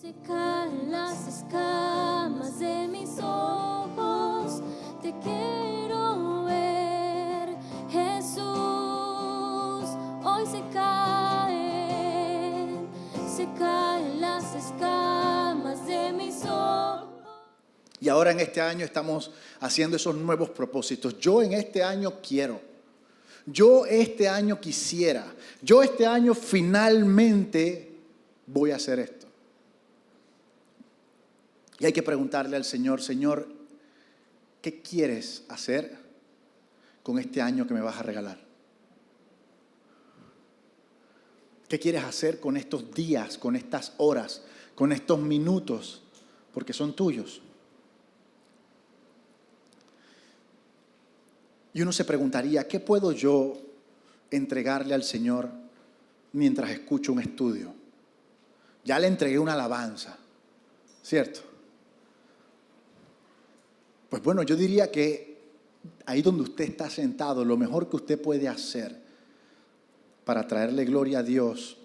Se caen las escamas de mis ojos, te quiero ver, Jesús. Hoy se caen las escamas de mis ojos. Y ahora en este año estamos haciendo esos nuevos propósitos. Yo en este año quiero. Yo este año quisiera. Yo este año finalmente voy a hacer esto. Y hay que preguntarle al Señor, Señor, ¿qué quieres hacer con este año que me vas a regalar? ¿Qué quieres hacer con estos días, con estas horas, con estos minutos? Porque son tuyos. Y uno se preguntaría, ¿qué puedo yo entregarle al Señor mientras escucho un estudio? Ya le entregué una alabanza, ¿cierto? Pues bueno, yo diría que ahí donde usted está sentado, lo mejor que usted puede hacer para traerle gloria a Dios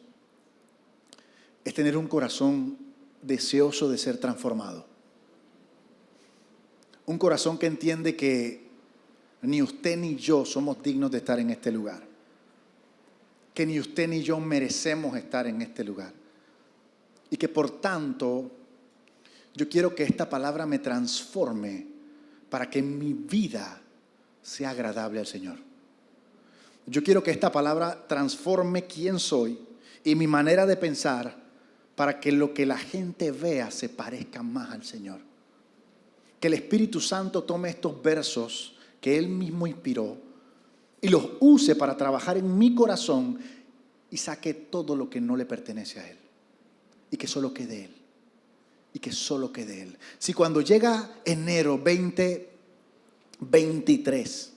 es tener un corazón deseoso de ser transformado. Un corazón que entiende que ni usted ni yo somos dignos de estar en este lugar. Que ni usted ni yo merecemos estar en este lugar. Y que por tanto, yo quiero que esta palabra me transforme para que mi vida sea agradable al Señor. Yo quiero que esta palabra transforme quién soy y mi manera de pensar para que lo que la gente vea se parezca más al Señor. Que el Espíritu Santo tome estos versos que Él mismo inspiró y los use para trabajar en mi corazón y saque todo lo que no le pertenece a Él. Y que solo quede Él. Y que solo quede Él. Si cuando llega enero 2023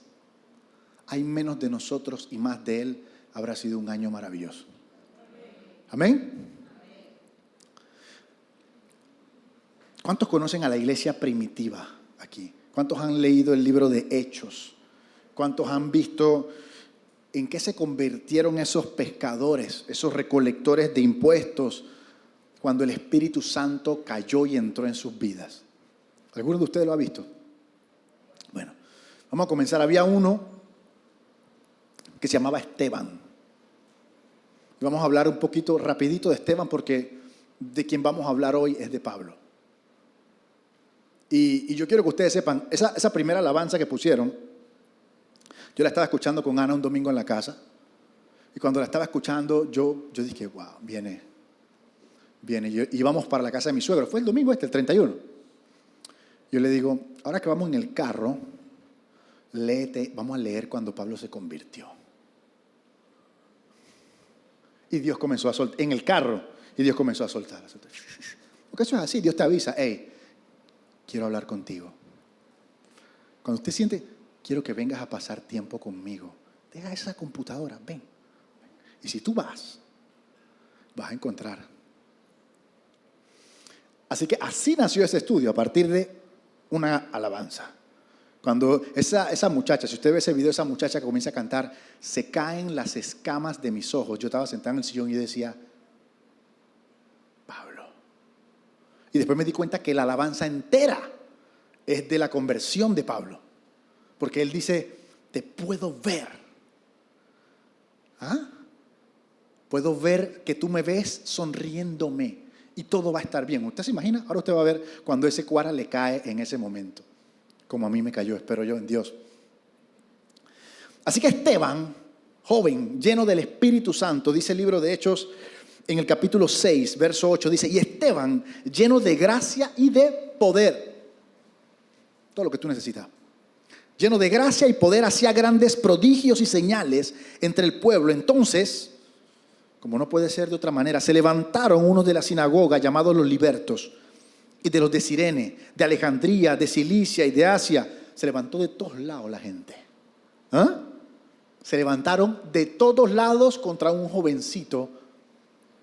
hay menos de nosotros y más de Él, habrá sido un año maravilloso. Amén. ¿Cuántos conocen a la iglesia primitiva aquí? ¿Cuántos han leído el libro de Hechos? ¿Cuántos han visto en qué se convirtieron esos pescadores, esos recolectores de impuestos, cuando el Espíritu Santo cayó y entró en sus vidas? ¿Alguno de ustedes lo ha visto? Bueno, vamos a comenzar. Había uno que se llamaba Esteban. Y vamos a hablar un poquito rapidito de Esteban porque de quien vamos a hablar hoy es de Pablo. Y yo quiero que ustedes sepan, esa primera alabanza que pusieron, yo la estaba escuchando con Ana un domingo en la casa. Y cuando la estaba escuchando, yo dije, wow, viene. Y íbamos para la casa de mi suegro. Fue el domingo el 31. Yo le digo, ahora que vamos en el carro, vamos a leer cuando Pablo se convirtió. Y Dios comenzó a soltar, en el carro, y Dios comenzó a soltar. Porque eso es así, Dios te avisa, hey, quiero hablar contigo. Cuando usted siente, quiero que vengas a pasar tiempo conmigo, deja esa computadora, ven. Y si tú vas a encontrar. Así que así nació ese estudio, a partir de una alabanza. Cuando esa muchacha, si usted ve ese video, esa muchacha que comienza a cantar, se caen las escamas de mis ojos. Yo estaba sentado en el sillón y decía, Pablo. Y después me di cuenta que la alabanza entera es de la conversión de Pablo. Porque él dice, te puedo ver. ¿Ah? Puedo ver que tú me ves sonriéndome y todo va a estar bien. ¿Usted se imagina? Ahora usted va a ver cuando ese cuara le cae en ese momento. Como a mí me cayó, espero yo, en Dios. Así que Esteban, joven, lleno del Espíritu Santo, dice el libro de Hechos en el capítulo 6, verso 8, dice, y Esteban, lleno de gracia y de poder. Todo lo que tú necesitas. Lleno de gracia y poder, hacía grandes prodigios y señales entre el pueblo. Entonces, como no puede ser de otra manera, se levantaron unos de la sinagoga llamados los libertos, y de los de Cirene, de Alejandría, de Cilicia y de Asia. Se levantó de todos lados la gente. ¿Ah? Se levantaron de todos lados contra un jovencito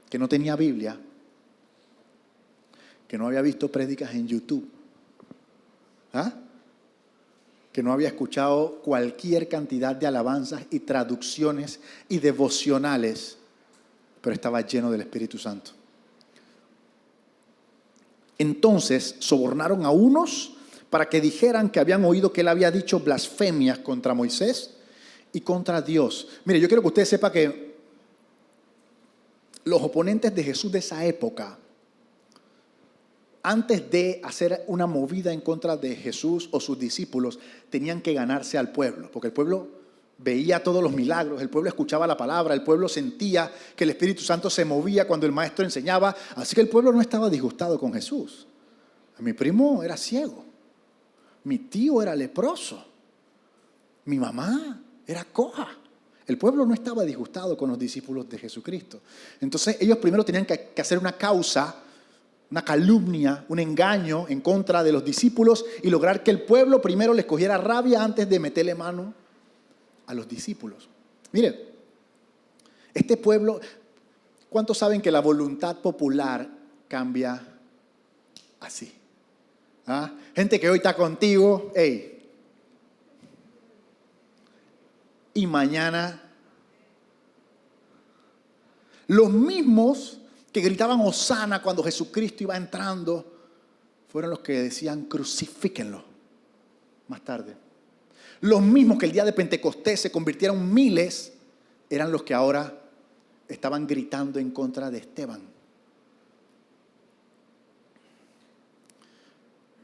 que no tenía Biblia, que no había visto prédicas en YouTube, ¿ah? Que no había escuchado cualquier cantidad de alabanzas y traducciones y devocionales, pero estaba lleno del Espíritu Santo. Entonces sobornaron a unos para que dijeran que habían oído que él había dicho blasfemias contra Moisés y contra Dios. Mire, yo quiero que usted sepa que los oponentes de Jesús de esa época, antes de hacer una movida en contra de Jesús o sus discípulos, tenían que ganarse al pueblo, porque el pueblo veía todos los milagros, el pueblo escuchaba la palabra, el pueblo sentía que el Espíritu Santo se movía cuando el maestro enseñaba, así que el pueblo no estaba disgustado con Jesús. Mi primo era ciego, mi tío era leproso, mi mamá era coja. El pueblo no estaba disgustado con los discípulos de Jesucristo. Entonces ellos primero tenían que hacer una causa, una calumnia, un engaño en contra de los discípulos y lograr que el pueblo primero les cogiera rabia antes de meterle mano a los discípulos. Mire, este pueblo, ¿cuántos saben que la voluntad popular cambia así? ¿Ah? Gente que hoy está contigo, hey, y mañana los mismos que gritaban Hosana cuando Jesucristo iba entrando fueron los que decían crucifíquenlo más tarde. Los mismos que el día de Pentecostés se convirtieron miles eran los que ahora estaban gritando en contra de Esteban.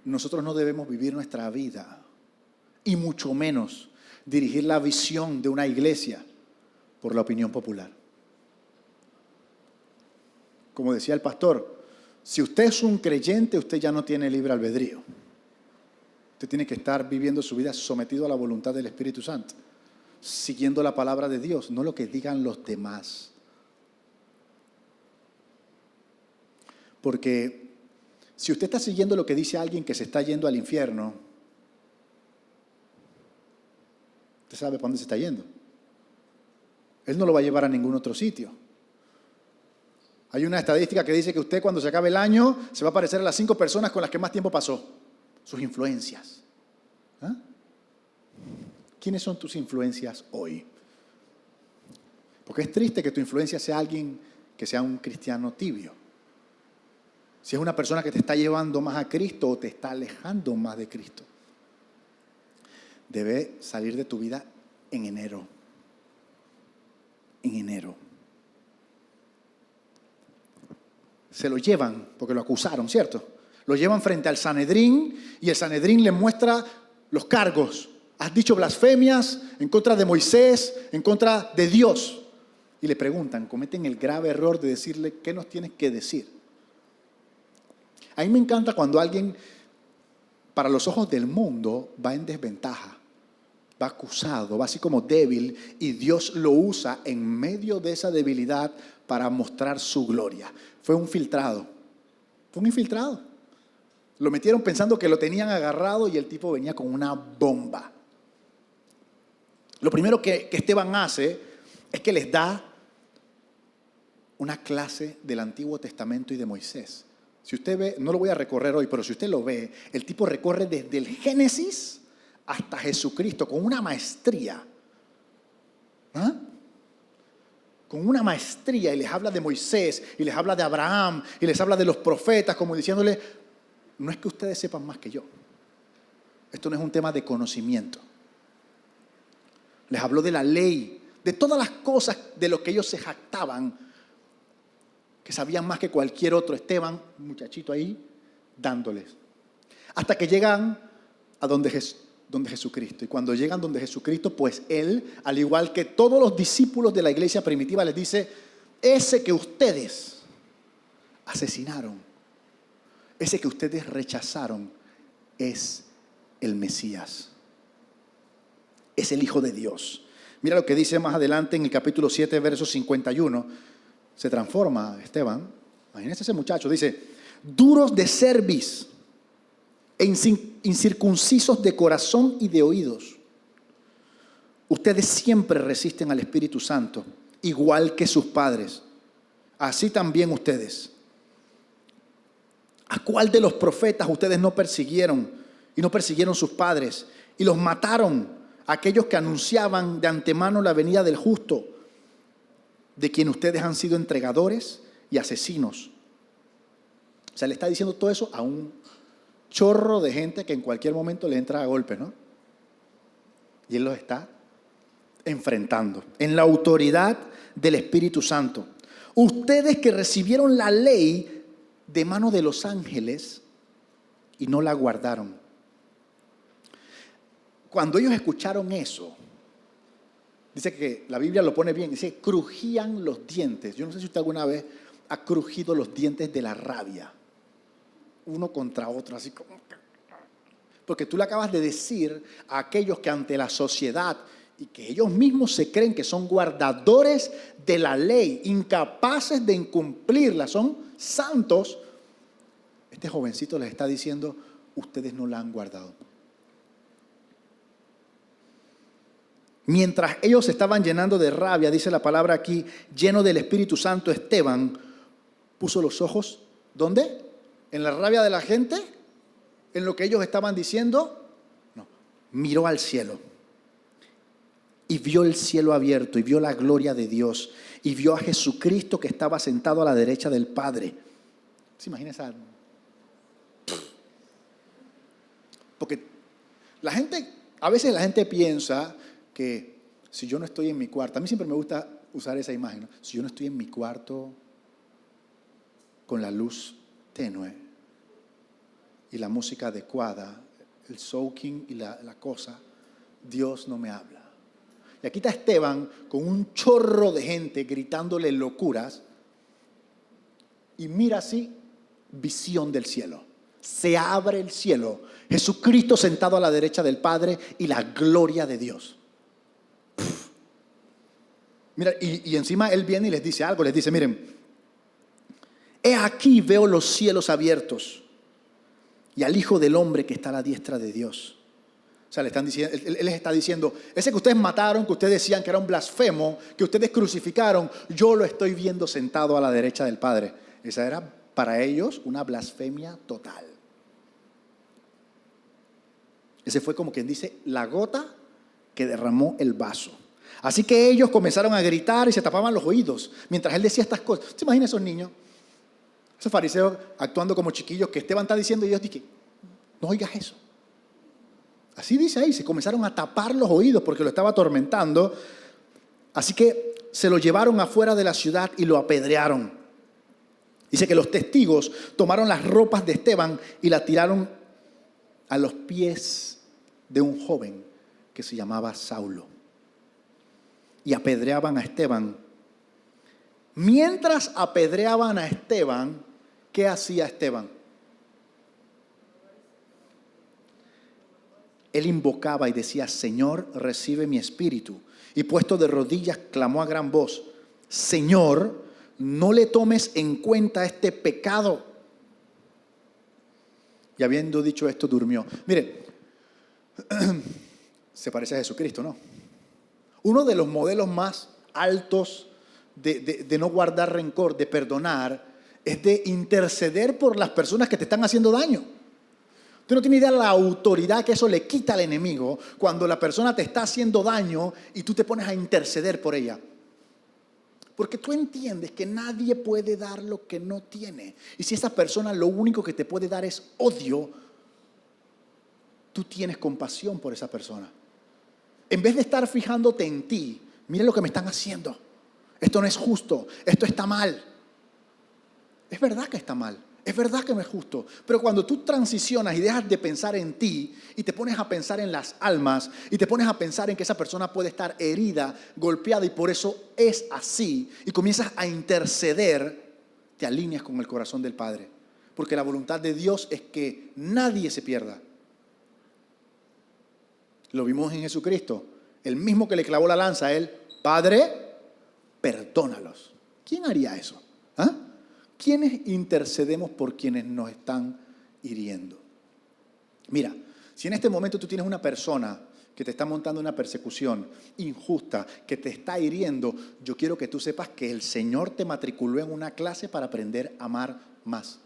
Nosotros no debemos vivir nuestra vida y mucho menos dirigir la visión de una iglesia por la opinión popular. Como decía el pastor, si usted es un creyente, usted ya no tiene libre albedrío. Usted tiene que estar viviendo su vida sometido a la voluntad del Espíritu Santo, siguiendo la palabra de Dios, no lo que digan los demás. Porque si usted está siguiendo lo que dice alguien que se está yendo al infierno, usted sabe para dónde se está yendo. Él no lo va a llevar a ningún otro sitio. Hay una estadística que dice que usted cuando se acabe el año se va a parecer a las 5 personas con las que más tiempo pasó. Sus influencias. ¿Ah? ¿Quiénes son tus influencias hoy? Porque es triste que tu influencia sea alguien que sea un cristiano tibio. Si es una persona que te está llevando más a Cristo o te está alejando más de Cristo. Debe salir de tu vida en enero. En enero. Se lo llevan porque lo acusaron, ¿cierto? Lo llevan frente al Sanedrín y el Sanedrín le muestra los cargos. Has dicho blasfemias en contra de Moisés, en contra de Dios. Y le preguntan, cometen el grave error de decirle, ¿qué nos tienes que decir? A mí me encanta cuando alguien, para los ojos del mundo, va en desventaja, va acusado, va así como débil, y Dios lo usa en medio de esa debilidad para mostrar su gloria. Fue un filtrado, fue un infiltrado. Lo metieron pensando que lo tenían agarrado y el tipo venía con una bomba. Lo primero que Esteban hace es que les da una clase del Antiguo Testamento y de Moisés. Si usted ve, no lo voy a recorrer hoy, pero si usted lo ve, el tipo recorre desde el Génesis hasta Jesucristo con una maestría. ¿Ah? Con una maestría, y les habla de Moisés, y les habla de Abraham, y les habla de los profetas, como diciéndole, no es que ustedes sepan más que yo. Esto no es un tema de conocimiento. Les habló de la ley, de todas las cosas de lo que ellos se jactaban, que sabían más que cualquier otro. Esteban, un muchachito ahí, dándoles. Hasta que llegan a donde Jesucristo. Y cuando llegan donde Jesucristo, pues Él, al igual que todos los discípulos de la iglesia primitiva, les dice, ese que ustedes asesinaron, ese que ustedes rechazaron, es el Mesías. Es el Hijo de Dios. Mira lo que dice más adelante en el capítulo 7, verso 51. Se transforma Esteban. Imagínense ese muchacho. Dice, duros de cerviz e incircuncisos de corazón y de oídos. Ustedes siempre resisten al Espíritu Santo, igual que sus padres. Así también ustedes. ¿A cuál de los profetas ustedes no persiguieron y no persiguieron sus padres y los mataron? Aquellos que anunciaban de antemano la venida del justo, de quien ustedes han sido entregadores y asesinos. O sea, le está diciendo todo eso a un chorro de gente que en cualquier momento le entra a golpe, ¿no? Y él los está enfrentando en la autoridad del Espíritu Santo. Ustedes que recibieron la ley de mano de los ángeles y no la guardaron. Cuando ellos escucharon eso, dice que la Biblia lo pone bien, dice crujían los dientes. Yo no sé si usted alguna vez ha crujido los dientes de la rabia, uno contra otro, así como... Porque tú le acabas de decir a aquellos que ante la sociedad y que ellos mismos se creen que son guardadores de la ley, incapaces de incumplirla, son santos. Este jovencito les está diciendo, ustedes no la han guardado. Mientras ellos se estaban llenando de rabia, dice la palabra aquí, lleno del Espíritu Santo, Esteban puso los ojos, ¿dónde? ¿En la rabia de la gente? ¿En lo que ellos estaban diciendo? No, miró al cielo y vio el cielo abierto y vio la gloria de Dios y vio a Jesucristo que estaba sentado a la derecha del Padre. ¿Se imagina esa? Porque a veces la gente piensa que si yo no estoy en mi cuarto, a mí siempre me gusta usar esa imagen, ¿no? Si yo no estoy en mi cuarto con la luz tenue y la música adecuada, el soaking y la cosa, Dios no me habla. Y aquí está Esteban con un chorro de gente gritándole locuras y mira así, visión del cielo. Se abre el cielo, Jesucristo sentado a la derecha del Padre y la gloria de Dios. Puf. Mira, y encima él viene y les dice algo, les dice, miren, he aquí veo los cielos abiertos y al Hijo del Hombre que está a la diestra de Dios. O sea, le están diciendo, él les está diciendo, ese que ustedes mataron, que ustedes decían que era un blasfemo, que ustedes crucificaron, yo lo estoy viendo sentado a la derecha del Padre. Esa era para ellos una blasfemia total. Ese fue como quien dice, la gota que derramó el vaso. Así que ellos comenzaron a gritar y se tapaban los oídos mientras él decía estas cosas. ¿Se imagina esos niños? Esos fariseos actuando como chiquillos que Esteban está diciendo y Dios dice, no oigas eso. Así dice ahí, se comenzaron a tapar los oídos porque lo estaba atormentando. Así que se lo llevaron afuera de la ciudad y lo apedrearon. Dice que los testigos tomaron las ropas de Esteban y la tiraron a los pies de un joven que se llamaba Saulo. Y apedreaban a Esteban. Mientras apedreaban a Esteban, ¿qué hacía Esteban? Él invocaba y decía, Señor, recibe mi espíritu. Y puesto de rodillas, clamó a gran voz, Señor, no le tomes en cuenta este pecado. Y habiendo dicho esto, durmió. Mire, se parece a Jesucristo, ¿no? Uno de los modelos más altos de no guardar rencor, de perdonar, es de interceder por las personas que te están haciendo daño. Usted no tiene idea de la autoridad que eso le quita al enemigo cuando la persona te está haciendo daño y tú te pones a interceder por ella. Porque tú entiendes que nadie puede dar lo que no tiene. Y si esa persona lo único que te puede dar es odio, tú tienes compasión por esa persona. En vez de estar fijándote en ti, mira lo que me están haciendo. Esto no es justo, esto está mal. Es verdad que está mal, es verdad que no es justo. Pero cuando tú transicionas y dejas de pensar en ti y te pones a pensar en las almas y te pones a pensar en que esa persona puede estar herida, golpeada y por eso es así, y comienzas a interceder, te alineas con el corazón del Padre. Porque la voluntad de Dios es que nadie se pierda. Lo vimos en Jesucristo, el mismo que le clavó la lanza a él, Padre, perdónalos. ¿Quién haría eso? ¿Ah? ¿Quiénes intercedemos por quienes nos están hiriendo? Mira, si en este momento tú tienes una persona que te está montando una persecución injusta, que te está hiriendo, yo quiero que tú sepas que el Señor te matriculó en una clase para aprender a amar más.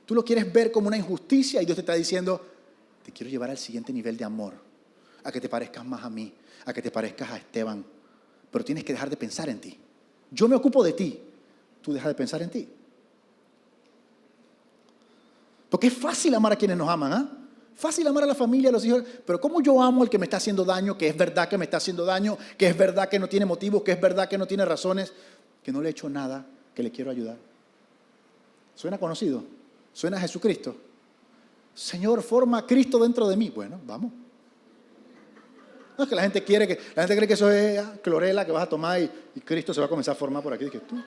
Tú lo quieres ver como una injusticia y Dios te está diciendo, te quiero llevar al siguiente nivel de amor, a que te parezcas más a mí, a que te parezcas a Esteban, pero tienes que dejar de pensar en ti. Yo me ocupo de ti, tú dejas de pensar en ti. Porque es fácil amar a quienes nos aman, ¿ah? Fácil amar a la familia, a los hijos, pero ¿cómo yo amo al que me está haciendo daño, que es verdad que me está haciendo daño, que es verdad que no tiene motivos, que es verdad que no tiene razones, que no le he hecho nada, que le quiero ayudar? ¿Suena conocido? ¿Suena a Jesucristo? Señor, forma a Cristo dentro de mí. Bueno, vamos. No es que la gente cree que eso es clorela que vas a tomar y Cristo se va a comenzar a formar por aquí. Dije, tú.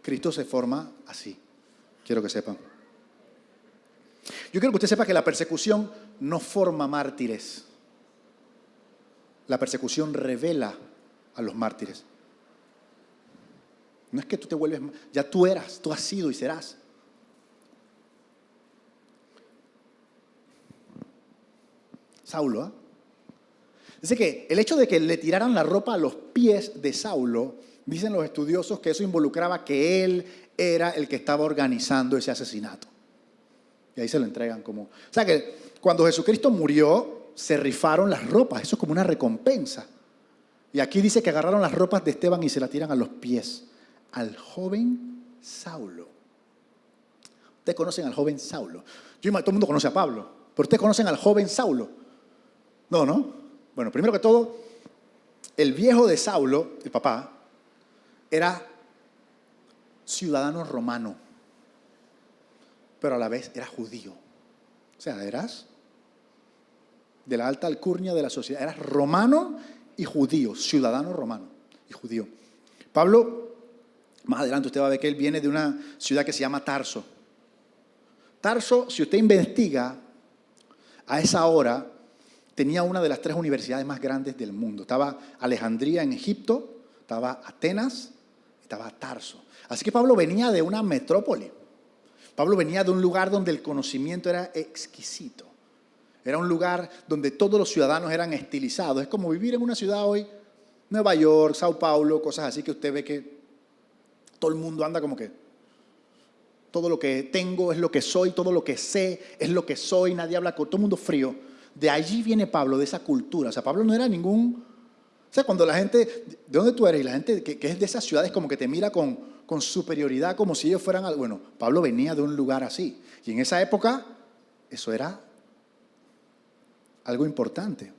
Cristo se forma así. Quiero que sepan. Yo quiero que usted sepa que la persecución no forma mártires. La persecución revela a los mártires. No es que tú te vuelves, ya tú eras, tú has sido y serás. Saulo, ¿eh? Dice que el hecho de que le tiraran la ropa a los pies de Saulo, dicen los estudiosos que eso involucraba que él era el que estaba organizando ese asesinato. Y ahí se lo entregan como... O sea que cuando Jesucristo murió, se rifaron las ropas. Eso es como una recompensa. Y aquí dice que agarraron las ropas de Esteban y se las tiran a los pies al joven Saulo. Ustedes conocen al joven Saulo. Todo el mundo conoce a Pablo, pero ustedes conocen al joven Saulo. No. Bueno, primero que todo, el viejo de Saulo, el papá, era ciudadano romano, pero a la vez era judío. O sea, eras de la alta alcurnia de la sociedad. Eras romano y judío, ciudadano romano y judío. Pablo, más adelante usted va a ver que él viene de una ciudad que se llama Tarso. Tarso, si usted investiga, a esa hora tenía una de las 3 universidades más grandes del mundo. Estaba Alejandría en Egipto, estaba Atenas, estaba Tarso. Así que Pablo venía de una metrópoli. Pablo venía de un lugar donde el conocimiento era exquisito. Era un lugar donde todos los ciudadanos eran estilizados. Es como vivir en una ciudad hoy, Nueva York, Sao Paulo, cosas así que usted ve que todo el mundo anda como que todo lo que tengo es lo que soy, todo lo que sé es lo que soy, nadie habla con todo el mundo frío. De allí viene Pablo, de esa cultura. O sea, Pablo no era ningún... O sea, cuando la gente, ¿de dónde tú eres? Y la gente que es de esas ciudades como que te mira con superioridad, como si ellos fueran algo. Bueno, Pablo venía de un lugar así. Y en esa época, eso era algo importante.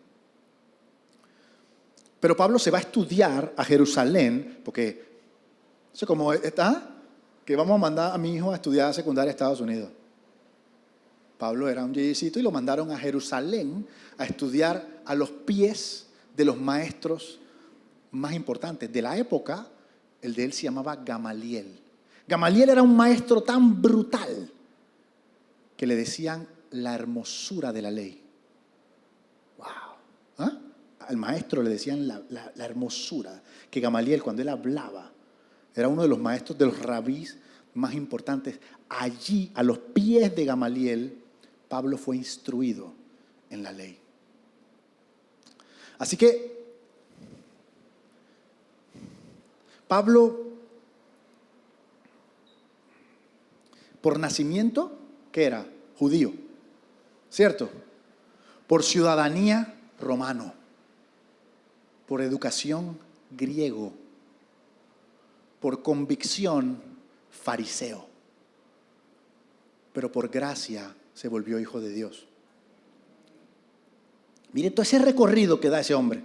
Pero Pablo se va a estudiar a Jerusalén, porque, eso como está, que vamos a mandar a mi hijo a estudiar secundaria a Estados Unidos. Pablo era un yeyecito y lo mandaron a Jerusalén a estudiar a los pies de los maestros más importantes. De la época, el de él se llamaba Gamaliel. Gamaliel era un maestro tan brutal que le decían la hermosura de la ley. ¡Wow! ¿Ah? Al maestro le decían la hermosura. Que Gamaliel, cuando él hablaba, era uno de los maestros de los rabís más importantes. Allí, a los pies de Gamaliel, Pablo fue instruido en la ley. Así que Pablo, por nacimiento, ¿qué era? Judío, ¿cierto? Por ciudadanía, romano. Por educación, griego. Por convicción, fariseo. Pero por gracia se volvió hijo de Dios. Mire todo ese recorrido que da ese hombre.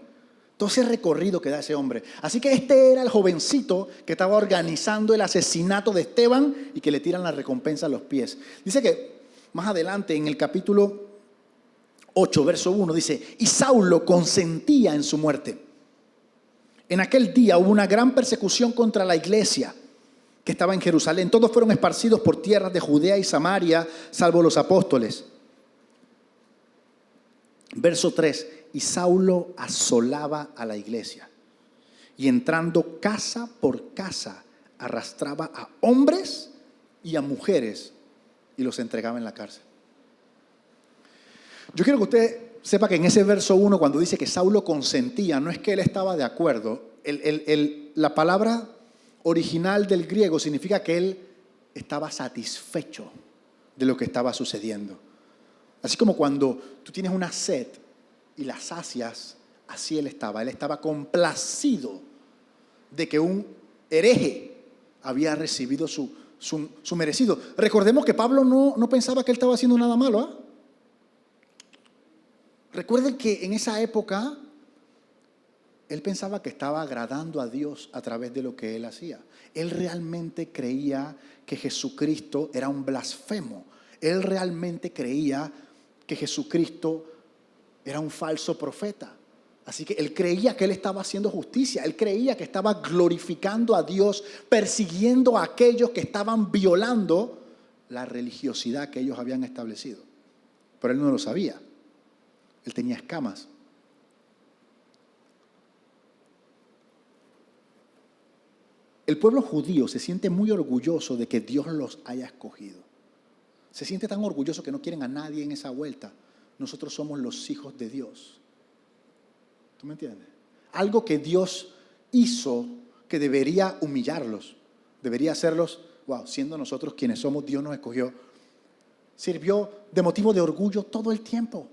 Todo ese recorrido que da ese hombre. Así que este era el jovencito que estaba organizando el asesinato de Esteban y que le tiran la recompensa a los pies. Dice que más adelante en el capítulo 8, verso 1, dice, y Saulo consentía en su muerte. En aquel día hubo una gran persecución contra la iglesia que estaba en Jerusalén. Todos fueron esparcidos por tierras de Judea y Samaria, salvo los apóstoles. Verso 3, y Saulo asolaba a la iglesia y entrando casa por casa arrastraba a hombres y a mujeres y los entregaba en la cárcel. Yo quiero que usted sepa que en ese verso 1, cuando dice que Saulo consentía, no es que él estaba de acuerdo. La palabra original del griego significa que él estaba satisfecho de lo que estaba sucediendo. Así como cuando tú tienes una sed y la sacias, así él estaba complacido de que un hereje había recibido su merecido. Recordemos que Pablo no pensaba que él estaba haciendo nada malo, ¿ah? Recuerden que en esa época él pensaba que estaba agradando a Dios a través de lo que él hacía. Él realmente creía que Jesucristo era un blasfemo. Él realmente creía que Jesucristo era un falso profeta. Así que él creía que él estaba haciendo justicia. Él creía que estaba glorificando a Dios, persiguiendo a aquellos que estaban violando la religiosidad que ellos habían establecido. Pero él no lo sabía. Él tenía escamas. El pueblo judío se siente muy orgulloso de que Dios los haya escogido. Se siente tan orgulloso que no quieren a nadie en esa vuelta. Nosotros somos los hijos de Dios. ¿Tú me entiendes? Algo que Dios hizo que debería humillarlos. Debería hacerlos, siendo nosotros quienes somos, Dios nos escogió. Sirvió de motivo de orgullo todo el tiempo.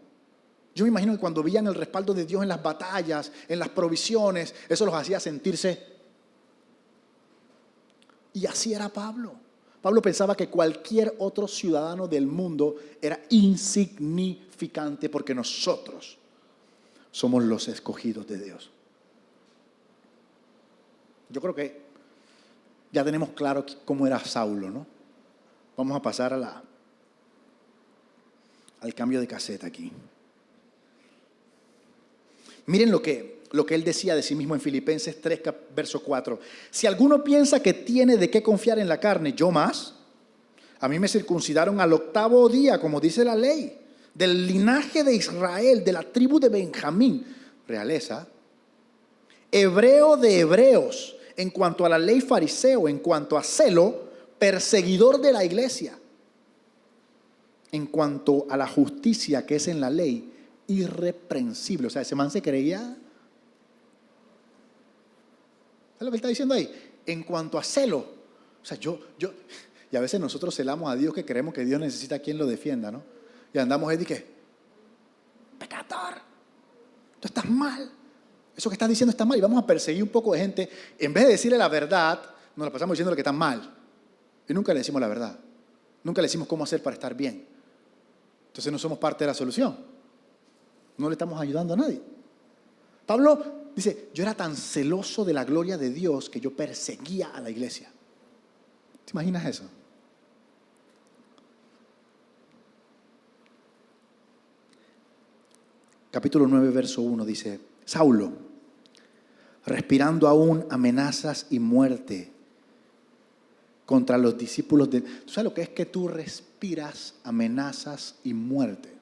Yo me imagino que cuando veían el respaldo de Dios en las batallas, en las provisiones, eso los hacía sentirse. Y así era Pablo. Pablo pensaba que cualquier otro ciudadano del mundo era insignificante porque nosotros somos los escogidos de Dios. Yo creo que ya tenemos claro cómo era Saulo, ¿no? Vamos a pasar al cambio de caseta aquí. Miren lo que él decía de sí mismo en Filipenses 3, verso 4. Si alguno piensa que tiene de qué confiar en la carne, yo más. A mí me circuncidaron al 8º día, como dice la ley, del linaje de Israel, de la tribu de Benjamín, realeza. Hebreo de hebreos, en cuanto a la ley fariseo, en cuanto a celo, perseguidor de la iglesia. En cuanto a la justicia que es en la ley, irreprensible. O sea, ese man se creía. ¿Sabes lo que él está diciendo ahí? En cuanto a celo. O sea, y a veces nosotros celamos a Dios que creemos que Dios necesita a quien lo defienda, ¿no? Y andamos ahí de que, pecador, tú estás mal. Eso que estás diciendo está mal. Y vamos a perseguir un poco de gente. En vez de decirle la verdad, nos la pasamos diciendo que está mal. Y nunca le decimos la verdad. Nunca le decimos cómo hacer para estar bien. Entonces no somos parte de la solución. No le estamos ayudando a nadie. Pablo dice, yo era tan celoso de la gloria de Dios que yo perseguía a la iglesia. ¿Te imaginas eso? Capítulo 9, verso 1 dice, Saulo, respirando aún amenazas y muerte contra los discípulos de... ¿Tú sabes lo que es que tú respiras amenazas y muerte?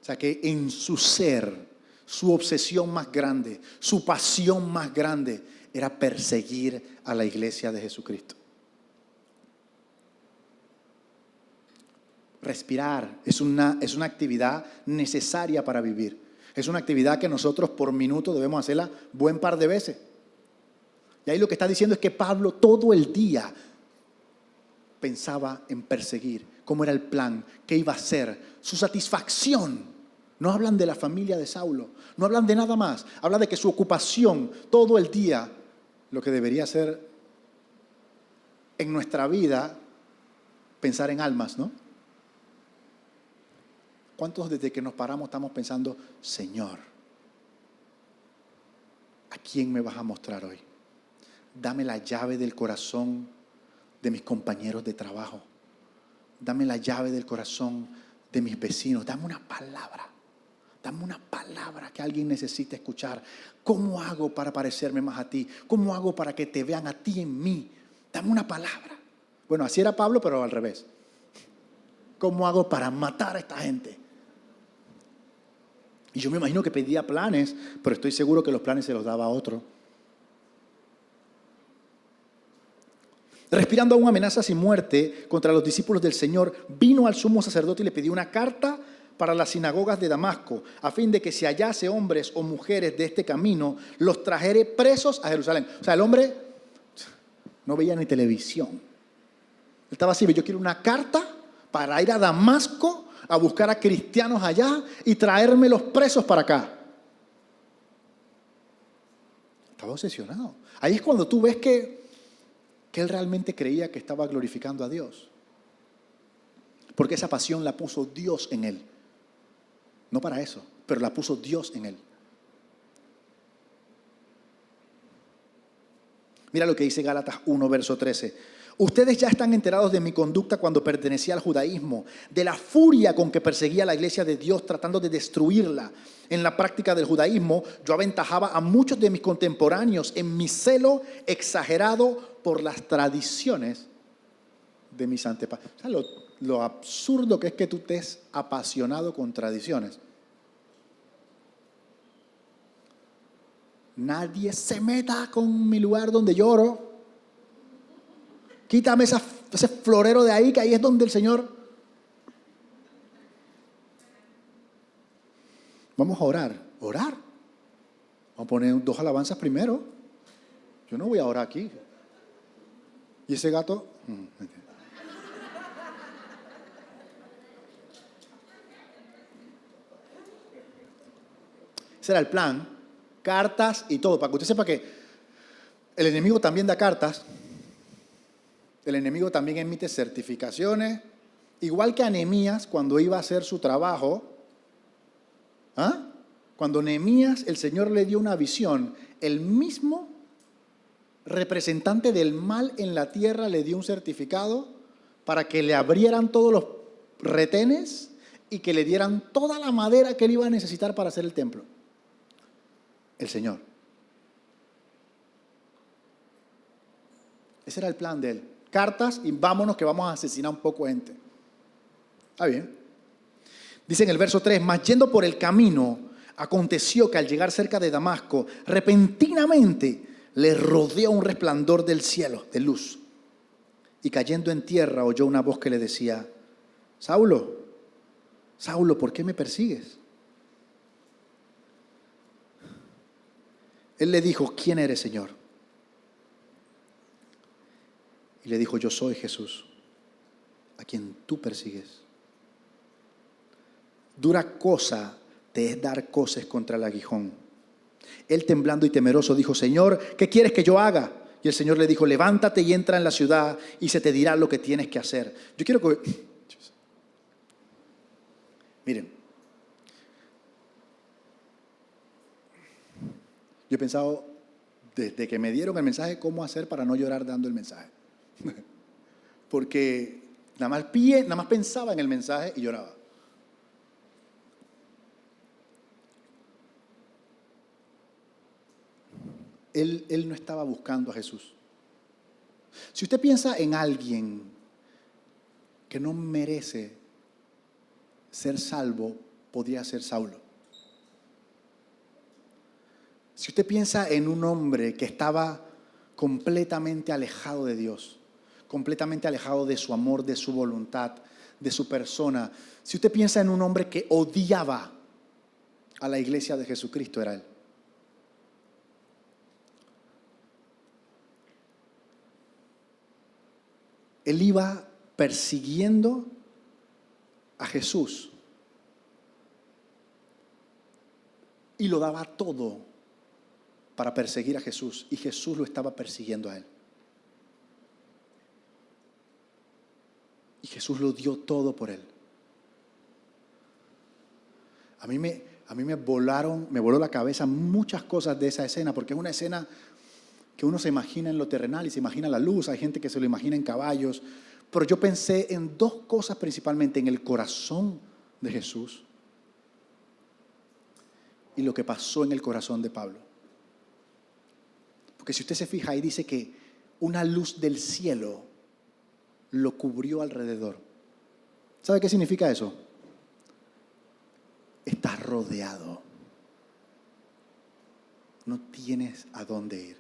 O sea que en su ser, su obsesión más grande, su pasión más grande era perseguir a la iglesia de Jesucristo. Respirar es una actividad necesaria para vivir. Es una actividad que nosotros por minuto debemos hacerla buen par de veces. Y ahí lo que está diciendo es que Pablo todo el día pensaba en perseguir. ¿Cómo era el plan? ¿Qué iba a hacer? Su satisfacción. No hablan de la familia de Saulo. No hablan de nada más. Hablan de que su ocupación todo el día, lo que debería ser en nuestra vida, pensar en almas, ¿no? ¿Cuántos desde que nos paramos estamos pensando, Señor, ¿a quién me vas a mostrar hoy? Dame la llave del corazón de mis compañeros de trabajo. Dame la llave del corazón de mis vecinos. Dame una palabra. Dame una palabra que alguien necesite escuchar. ¿Cómo hago para parecerme más a ti? ¿Cómo hago para que te vean a ti en mí? Dame una palabra. Bueno, así era Pablo, pero al revés. ¿Cómo hago para matar a esta gente? Y yo me imagino que pedía planes, pero estoy seguro que los planes se los daba a otro. Respirando aún amenazas y muerte contra los discípulos del Señor, vino al sumo sacerdote y le pidió una carta para las sinagogas de Damasco, a fin de que si hallase hombres o mujeres de este camino, los trajere presos a Jerusalén. O sea, el hombre no veía ni televisión. Él estaba así, yo quiero una carta para ir a Damasco a buscar a cristianos allá y traerme los presos para acá. Estaba obsesionado. Ahí es cuando tú ves que él realmente creía que estaba glorificando a Dios. Porque esa pasión la puso Dios en él. No para eso, pero la puso Dios en él. Mira lo que dice Gálatas 1, verso 13. Ustedes ya están enterados de mi conducta cuando pertenecía al judaísmo, de la furia con que perseguía a la iglesia de Dios tratando de destruirla. En la práctica del judaísmo, yo aventajaba a muchos de mis contemporáneos en mi celo exagerado por las tradiciones de mis antepasados. O sea, lo absurdo que es que tú estés apasionado con tradiciones. Nadie se meta con mi lugar donde lloro. Quítame ese florero de ahí, que ahí es donde el Señor. Vamos a orar. Orar. Vamos a poner 2 alabanzas primero. Yo no voy a orar aquí. ¿Y ese gato? Ese era el plan. Cartas y todo. Para que usted sepa que el enemigo también da cartas. El enemigo también emite certificaciones. Igual que a Nehemías cuando iba a hacer su trabajo. Cuando Nehemías, el Señor le dio una visión, el mismo representante del mal en la tierra le dio un certificado para que le abrieran todos los retenes y que le dieran toda la madera que él iba a necesitar para hacer el templo. El Señor. Ese era el plan de él. Cartas y vámonos que vamos a asesinar un poco de gente. Está bien. Dice en el verso 3, mas yendo por el camino, aconteció que al llegar cerca de Damasco, repentinamente le rodeó un resplandor del cielo, de luz. Y cayendo en tierra oyó una voz que le decía, Saulo, Saulo, ¿por qué me persigues? Él le dijo, ¿quién eres, Señor? Y le dijo, yo soy Jesús, a quien tú persigues. Dura cosa te es dar coces contra el aguijón. Él temblando y temeroso dijo, Señor, ¿qué quieres que yo haga? Y el Señor le dijo, levántate y entra en la ciudad y se te dirá lo que tienes que hacer. Yo quiero que... Miren, yo he pensado desde que me dieron el mensaje cómo hacer para no llorar dando el mensaje. Porque nada más pensaba en el mensaje y lloraba. Él no estaba buscando a Jesús. Si usted piensa en alguien que no merece ser salvo, podría ser Saulo. Si usted piensa en un hombre que estaba completamente alejado de Dios, completamente alejado de su amor, de su voluntad, de su persona, si usted piensa en un hombre que odiaba a la iglesia de Jesucristo, era él. Él iba persiguiendo a Jesús y lo daba todo para perseguir a Jesús, y Jesús lo estaba persiguiendo a él. Y Jesús lo dio todo por él. A mí me voló la cabeza muchas cosas de esa escena, porque es una escena que uno se imagina en lo terrenal y se imagina la luz, hay gente que se lo imagina en caballos, pero yo pensé en 2 cosas principalmente, en el corazón de Jesús y lo que pasó en el corazón de Pablo. Porque si usted se fija ahí dice que una luz del cielo lo cubrió alrededor. ¿Sabe qué significa eso? Estás rodeado. No tienes a dónde ir.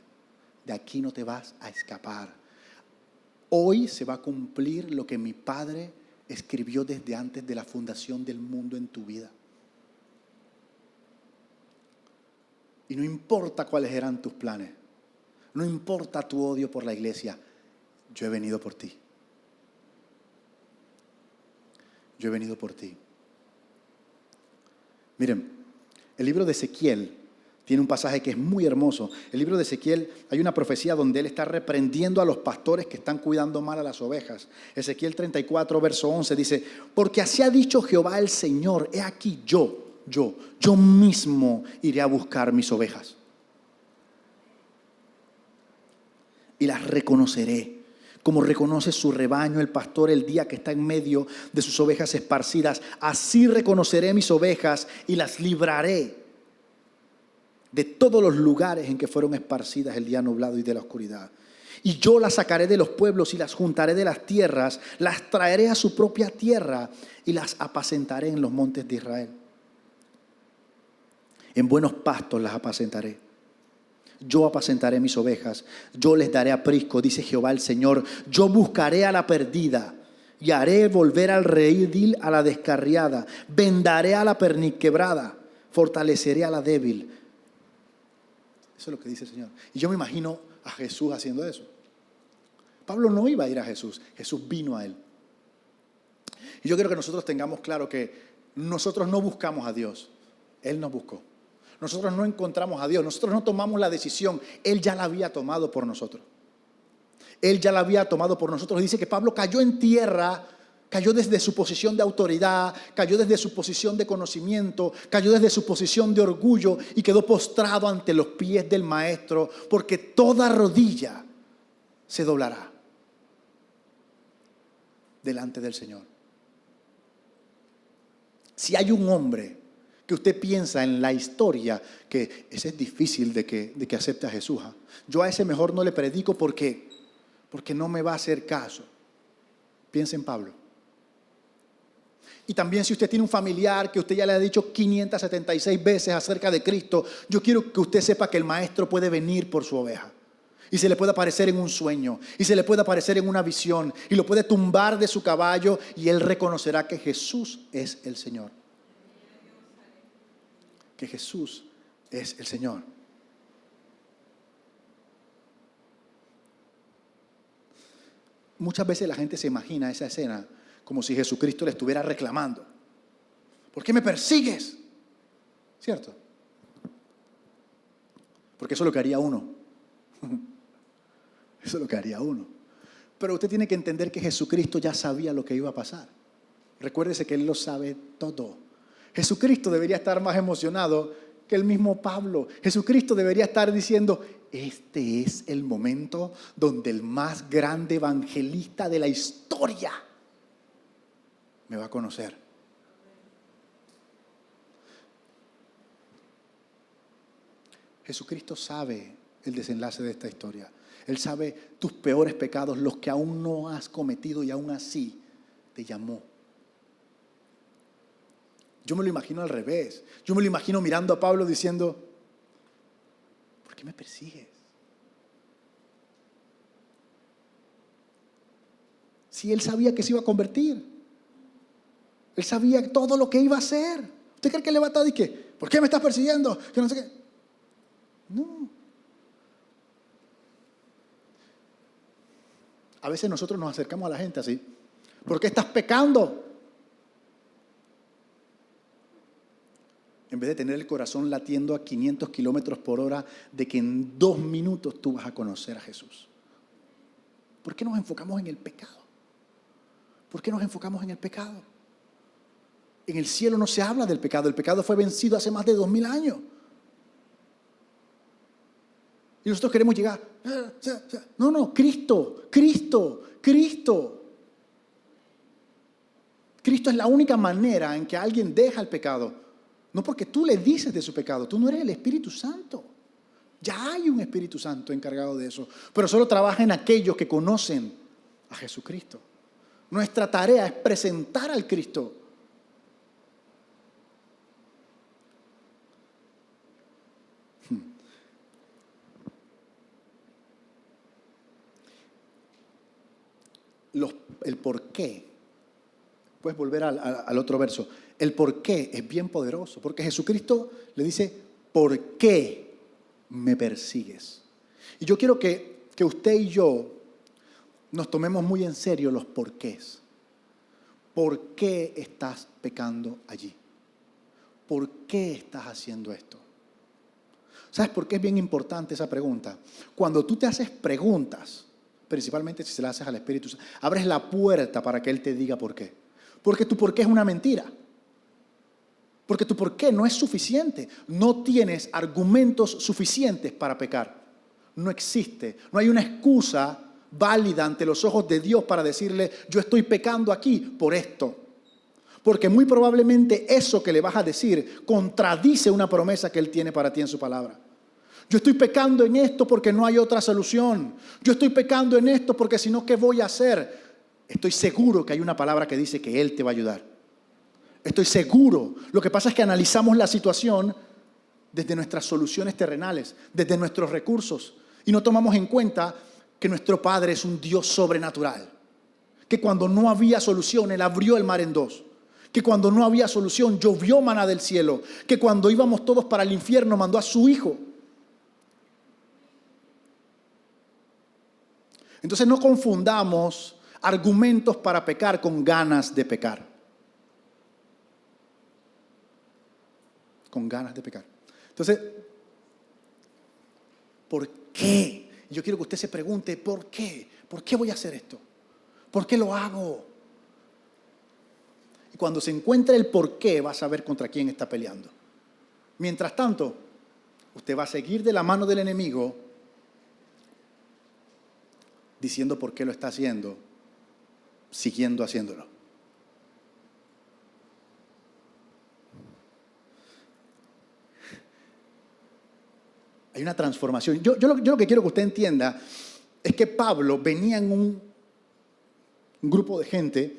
De aquí no te vas a escapar. Hoy se va a cumplir lo que mi Padre escribió desde antes de la fundación del mundo en tu vida. Y no importa cuáles eran tus planes. No importa tu odio por la iglesia. Yo he venido por ti. Yo he venido por ti. Miren, el libro de Ezequiel tiene un pasaje que es muy hermoso. El libro de Ezequiel, hay una profecía donde él está reprendiendo a los pastores que están cuidando mal a las ovejas. Ezequiel 34, verso 11 dice: porque así ha dicho Jehová el Señor, he aquí yo mismo iré a buscar mis ovejas y las reconoceré, como reconoce su rebaño el pastor el día que está en medio de sus ovejas esparcidas. Así reconoceré mis ovejas y las libraré de todos los lugares en que fueron esparcidas el día nublado y de la oscuridad. Y yo las sacaré de los pueblos y las juntaré de las tierras, las traeré a su propia tierra y las apacentaré en los montes de Israel. En buenos pastos las apacentaré. Yo apacentaré mis ovejas, yo les daré aprisco, dice Jehová el Señor. Yo buscaré a la perdida y haré volver al redil a la descarriada. Vendaré a la perniquebrada, fortaleceré a la débil. Eso es lo que dice el Señor. Y yo me imagino a Jesús haciendo eso. Pablo no iba a ir a Jesús, Jesús vino a él. Y yo quiero que nosotros tengamos claro que nosotros no buscamos a Dios, Él nos buscó. Nosotros no encontramos a Dios, nosotros no tomamos la decisión, Él ya la había tomado por nosotros. Él ya la había tomado por nosotros. Dice que Pablo cayó en tierra, cayó desde su posición de autoridad, cayó desde su posición de conocimiento, cayó desde su posición de orgullo y quedó postrado ante los pies del Maestro, porque toda rodilla se doblará delante del Señor. Si hay un hombre que usted piensa en la historia que ese es difícil de que acepte a Jesús, yo a ese mejor no le predico porque no me va a hacer caso. Piensa en Pablo. Y también si usted tiene un familiar que usted ya le ha dicho 576 veces acerca de Cristo, yo quiero que usted sepa que el Maestro puede venir por su oveja. Y se le puede aparecer en un sueño, y se le puede aparecer en una visión, y lo puede tumbar de su caballo, y él reconocerá que Jesús es el Señor. Que Jesús es el Señor. Muchas veces la gente se imagina esa escena como si Jesucristo le estuviera reclamando. ¿Por qué me persigues? ¿Cierto? Porque eso es lo que haría uno. Eso es lo que haría uno. Pero usted tiene que entender que Jesucristo ya sabía lo que iba a pasar. Recuérdese que Él lo sabe todo. Jesucristo debería estar más emocionado que el mismo Pablo. Jesucristo debería estar diciendo: este es el momento donde el más grande evangelista de la historia me va a conocer. Jesucristo sabe el desenlace de esta historia. Él sabe tus peores pecados, los que aún no has cometido, y aún así te llamó. Yo me lo imagino al revés. Yo me lo imagino mirando a Pablo diciendo: ¿por qué me persigues? Si él sabía que se iba a convertir. Él sabía todo lo que iba a hacer. ¿Usted cree que le va a estar y qué? ¿Por qué me estás persiguiendo? Que no sé qué. No. A veces nosotros nos acercamos a la gente así: ¿por qué estás pecando? En vez de tener el corazón latiendo a 500 kilómetros por hora de que en 2 minutos tú vas a conocer a Jesús. ¿Por qué nos enfocamos en el pecado? ¿Por qué nos enfocamos en el pecado? En el cielo no se habla del pecado. El pecado fue vencido hace más de 2000 años. Y nosotros queremos llegar. No, Cristo. Cristo es la única manera en que alguien deja el pecado. No porque tú le dices de su pecado. Tú no eres el Espíritu Santo. Ya hay un Espíritu Santo encargado de eso. Pero solo trabaja en aquellos que conocen a Jesucristo. Nuestra tarea es presentar al Cristo. El por qué. Puedes volver al otro verso. El por qué es bien poderoso. Porque Jesucristo le dice: ¿por qué me persigues? Y yo quiero que usted y yo nos tomemos muy en serio los porqués. ¿Por qué estás pecando allí? ¿Por qué estás haciendo esto? ¿Sabes por qué es bien importante esa pregunta? Cuando tú te haces preguntas, principalmente si se las haces al Espíritu Santo, abres la puerta para que Él te diga por qué. Porque tu por qué es una mentira. Porque tu por qué no es suficiente. No tienes argumentos suficientes para pecar. No existe. No hay una excusa válida ante los ojos de Dios para decirle, yo estoy pecando aquí por esto. Porque muy probablemente eso que le vas a decir contradice una promesa que Él tiene para ti en su palabra. Yo estoy pecando en esto porque no hay otra solución. Yo estoy pecando en esto porque si no, ¿qué voy a hacer? Estoy seguro que hay una palabra que dice que Él te va a ayudar. Estoy seguro. Lo que pasa es que analizamos la situación desde nuestras soluciones terrenales, desde nuestros recursos, y no tomamos en cuenta que nuestro Padre es un Dios sobrenatural. Que cuando no había solución, Él abrió el mar en dos. Que cuando no había solución, llovió maná del cielo. Que cuando íbamos todos para el infierno, mandó a su Hijo. Entonces no confundamos argumentos para pecar con ganas de pecar. Con ganas de pecar. Entonces, ¿por qué? Yo quiero que usted se pregunte, ¿por qué? ¿Por qué voy a hacer esto? ¿Por qué lo hago? Y cuando se encuentre el por qué, va a saber contra quién está peleando. Mientras tanto, usted va a seguir de la mano del enemigo diciendo por qué lo está haciendo, siguiendo haciéndolo. Hay una transformación. Yo lo que quiero que usted entienda es que Pablo venía en un grupo de gente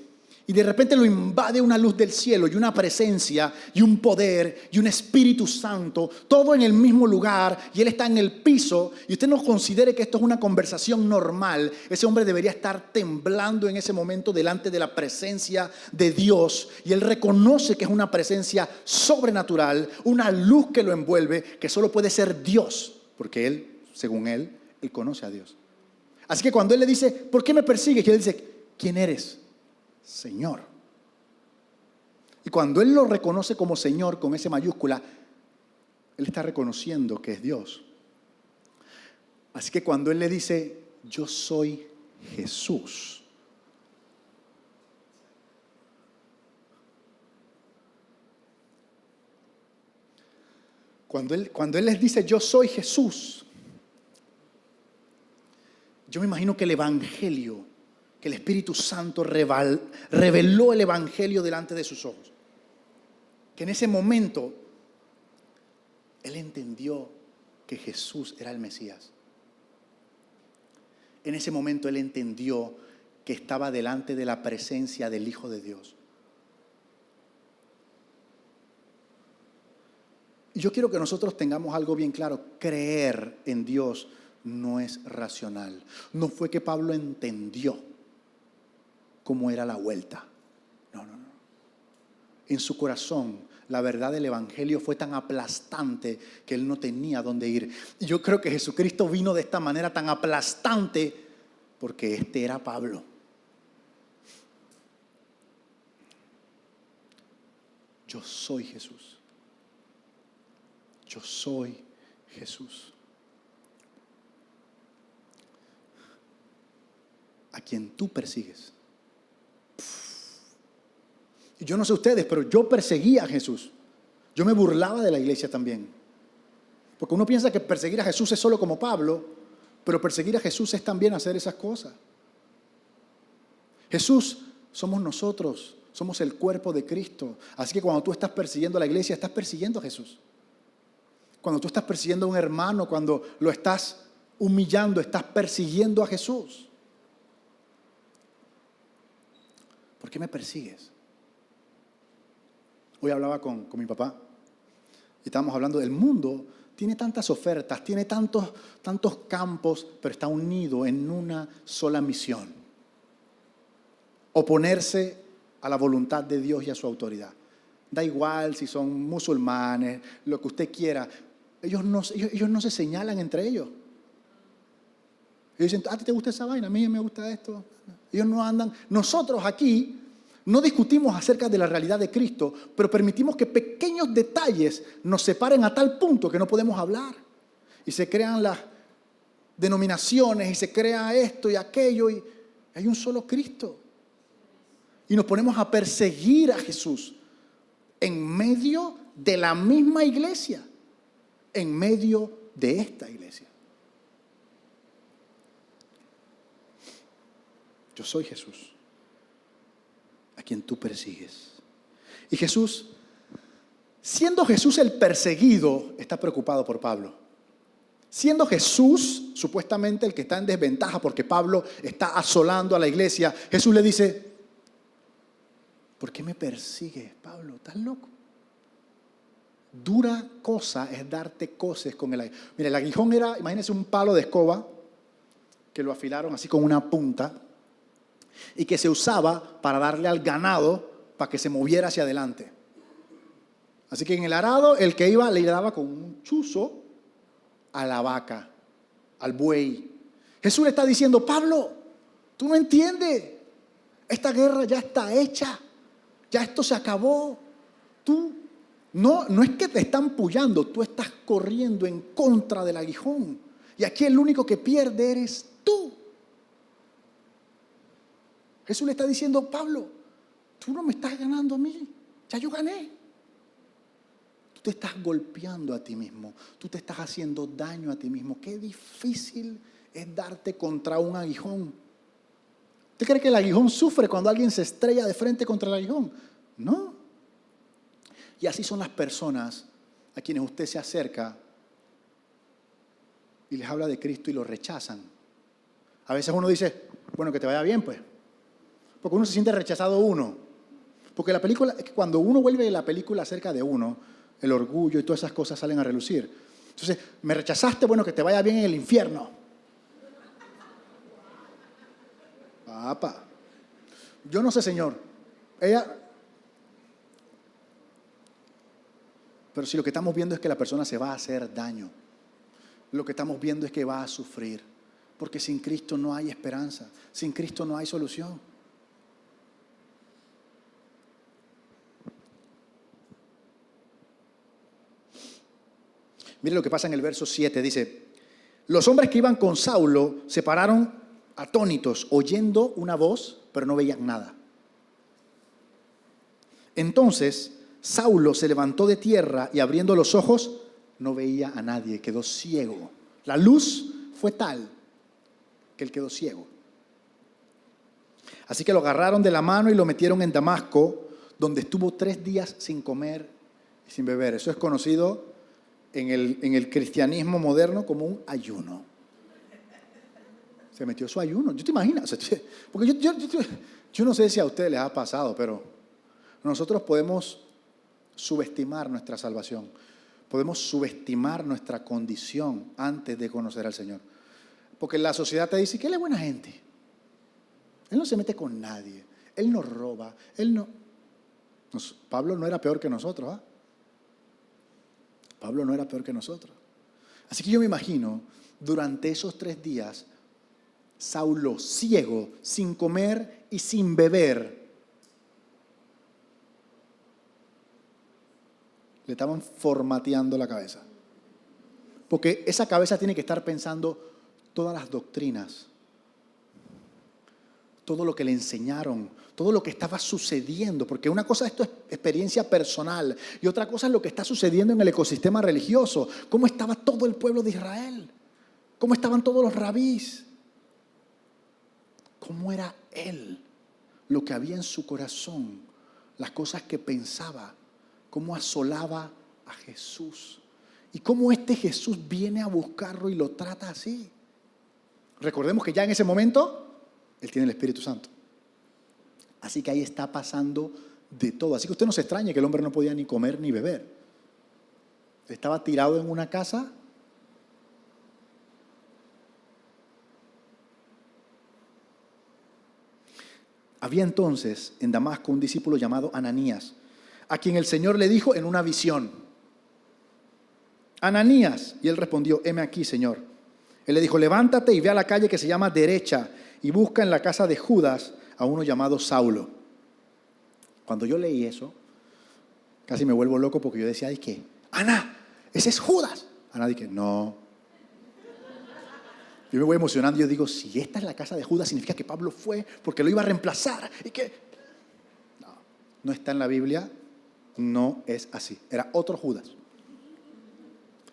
y de repente lo invade una luz del cielo y una presencia y un poder y un Espíritu Santo, todo en el mismo lugar, y él está en el piso, y usted no considere que esto es una conversación normal. Ese hombre debería estar temblando en ese momento delante de la presencia de Dios, y él reconoce que es una presencia sobrenatural, una luz que lo envuelve, que solo puede ser Dios, porque él, según él conoce a Dios. Así que cuando él le dice, ¿por qué me persigues? Y él dice, ¿quién eres? Señor. Y cuando él lo reconoce como Señor con esa mayúscula, él está reconociendo que es Dios. Así que cuando él le dice, yo soy Jesús, cuando él les dice, yo soy Jesús, yo me imagino que el Evangelio, que el Espíritu Santo reveló el Evangelio delante de sus ojos. Que en ese momento él entendió que Jesús era el Mesías. En ese momento él entendió que estaba delante de la presencia del Hijo de Dios. Y yo quiero que nosotros tengamos algo bien claro. Creer en Dios no es racional. No fue que Pablo entendió cómo era la vuelta. No. En su corazón, la verdad del Evangelio fue tan aplastante que él no tenía dónde ir. Y yo creo que Jesucristo vino de esta manera tan aplastante porque este era Pablo. Yo soy Jesús. Yo soy Jesús. A quien tú persigues. Y yo no sé ustedes, pero yo perseguía a Jesús. Yo me burlaba de la iglesia también. Porque uno piensa que perseguir a Jesús es solo como Pablo, pero perseguir a Jesús es también hacer esas cosas. Jesús somos nosotros, somos el cuerpo de Cristo. Así que cuando tú estás persiguiendo a la iglesia, estás persiguiendo a Jesús. Cuando tú estás persiguiendo a un hermano, cuando lo estás humillando, estás persiguiendo a Jesús. ¿Por qué me persigues? Hoy hablaba con mi papá y estábamos hablando del mundo. Tiene tantas ofertas, tiene tantos campos, pero está unido en una sola misión. Oponerse a la voluntad de Dios y a su autoridad. Da igual si son musulmanes, lo que usted quiera. Ellos no se señalan entre ellos. Ellos dicen, ¿a ti te gusta esa vaina? A mí me gusta esto. Ellos no andan. Nosotros aquí no discutimos acerca de la realidad de Cristo, pero permitimos que pequeños detalles nos separen a tal punto que no podemos hablar. Y se crean las denominaciones y se crea esto y aquello y hay un solo Cristo. Y nos ponemos a perseguir a Jesús en medio de la misma iglesia, en medio de esta iglesia. Yo soy Jesús, a quien tú persigues. Y Jesús, siendo Jesús el perseguido, está preocupado por Pablo. Siendo Jesús supuestamente el que está en desventaja porque Pablo está asolando a la iglesia, Jesús le dice: ¿por qué me persigues, Pablo? ¿Estás loco? Dura cosa es darte coces con el aguijón. Mira, el aguijón era, imagínense, un palo de escoba que lo afilaron así con una punta y que se usaba para darle al ganado para que se moviera hacia adelante. Así que en el arado, el que iba le daba con un chuzo a la vaca, al buey. Jesús le está diciendo: Pablo, tú no entiendes. Esta guerra ya está hecha. Ya esto se acabó. Tú no es que te están pullando, tú estás corriendo en contra del aguijón. Y aquí el único que pierde eres tú. Jesús le está diciendo: Pablo, tú no me estás ganando a mí. Ya yo gané. Tú te estás golpeando a ti mismo. Tú te estás haciendo daño a ti mismo. Qué difícil es darte contra un aguijón. ¿Usted cree que el aguijón sufre cuando alguien se estrella de frente contra el aguijón? No. Y así son las personas a quienes usted se acerca y les habla de Cristo y lo rechazan. A veces uno dice: bueno, que te vaya bien, pues. Porque uno se siente rechazado uno. Porque la película, es que cuando uno vuelve la película acerca de uno, el orgullo y todas esas cosas salen a relucir. Entonces, me rechazaste, bueno, que te vaya bien en el infierno. Papá, yo no sé, Señor. Pero si lo que estamos viendo es que la persona se va a hacer daño, lo que estamos viendo es que va a sufrir, porque sin Cristo no hay esperanza, sin Cristo no hay solución. Mire lo que pasa en el verso 7, dice: los hombres que iban con Saulo se pararon atónitos, oyendo una voz, pero no veían nada. Entonces Saulo se levantó de tierra y abriendo los ojos no veía a nadie, quedó ciego. La luz fue tal que él quedó ciego. Así que lo agarraron de la mano y lo metieron en Damasco, donde estuvo 3 días sin comer y sin beber. Eso es conocido en el cristianismo moderno como un ayuno. Se metió su ayuno. ¿Yo te imaginas? Porque yo no sé si a ustedes les ha pasado, pero nosotros podemos subestimar nuestra salvación. Podemos subestimar nuestra condición antes de conocer al Señor. Porque la sociedad te dice que Él es buena gente. Él no se mete con nadie. Él no roba. Pablo no era peor que nosotros. Pablo no era peor que nosotros. Así que yo me imagino, durante esos 3 días, Saulo ciego, sin comer y sin beber, le estaban formateando la cabeza. Porque esa cabeza tiene que estar pensando todas las doctrinas, todo lo que le enseñaron, todo lo que estaba sucediendo. Porque una cosa es tu experiencia personal y otra cosa es lo que está sucediendo en el ecosistema religioso. ¿Cómo estaba todo el pueblo de Israel? ¿Cómo estaban todos los rabís? ¿Cómo era él? Lo que había en su corazón, las cosas que pensaba, cómo asolaba a Jesús y cómo este Jesús viene a buscarlo y lo trata así. Recordemos que ya en ese momento él tiene el Espíritu Santo. Así que ahí está pasando de todo. Así que usted no se extrañe que el hombre no podía ni comer ni beber. Estaba tirado en una casa. Había entonces en Damasco un discípulo llamado Ananías, a quien el Señor le dijo en una visión: Ananías. Y él respondió: heme aquí, Señor. Él le dijo: levántate y ve a la calle que se llama Derecha y busca en la casa de Judas a uno llamado Saulo. Cuando yo leí eso, casi me vuelvo loco porque yo decía: ¿ay qué? Ana, ese es Judas. Ana dije: no, Yo me voy emocionando y yo digo, si esta es la casa de Judas, significa que Pablo fue porque lo iba a reemplazar. Y que no está en la Biblia, no es así. Era otro Judas.